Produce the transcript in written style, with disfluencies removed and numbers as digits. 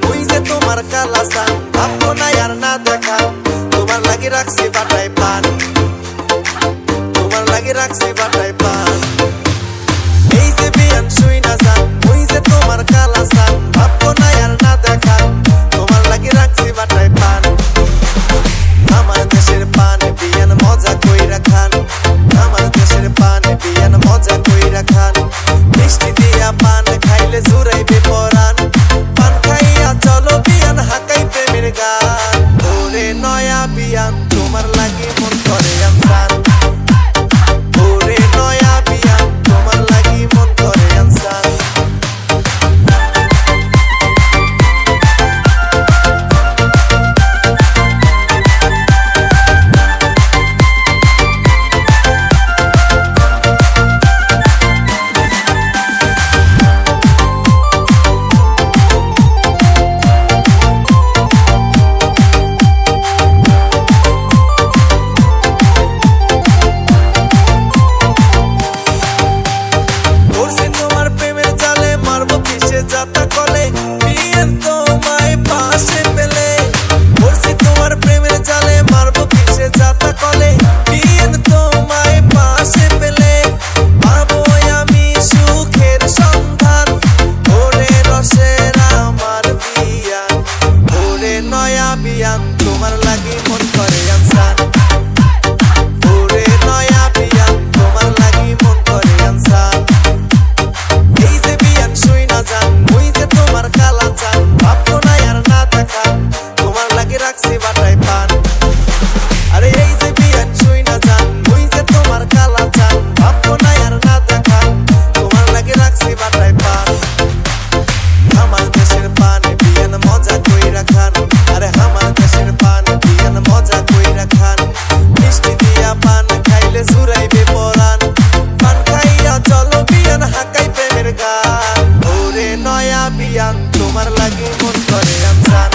ওই যে তোমার কালাসান ভাববো না আর না দেখা তোমার লাগি রাখছি বাটায় পান তোমার লাগি রাখছি বাটায় পান এই যে বিয়ান শুই না যান ওই যে তোমার কালাসান ভাববো না আর না দেখা তোমার লাগি রাখছি বাটায় পান আমার দেশের পান বিয়ান মজা কইরা খান আমার দেশের পান বিয়ান মজা কইরা খান মিষ্টি দিয়া পান খাইলে জুড়াইবে পরাণ পান খাইয়া চলো বিয়ান হাকাই প্রেমের গান ওরে নয়া বিয়ান তোমার লাগি মন করে আমসান ওরে নয়া বিয়ান তোমার লাগি মন করে আমসান যাতা কলে বিয়ান তোমায় পাশে পেলে বলছি তোমার প্রেমের জালে মারবো কিসে যাতা কলে বিয়ান তোমায় পাশে পেলে পাবো আমি সুখের সন্ধান ওরে রসের আমার বিয়ান ওরে নয়া বিয়ান তোমার লাগি মন করে আমসান ওরে নয়া বিয়ান তোমার লাগি মন করে আমসান এই যে বিয়ান শুই না যান ওই যে তোমার কালা চান ভাববো না আর না দেখা তোমার লাগি রাখছি বাটায় পান আরে এই যে বিয়ান শুই না যান ওই যে তোমার কালা চান ভাববো না আর না দেখা তোমার লাগি রাখছি বাটায় পান আমার দেশের পান বিয়ান মজা কইরা খান আরে আমার দেশের পান বিয়ান মজা কইরা খান মিষ্টি দিয়া পান খাইলে জুড়াইবে পরাণ পান খাইয়া চলো বিয়ান হাকাই প্রেমের গান ওরে নয়া বিয়ান তোমার লাগি মন করে আমসান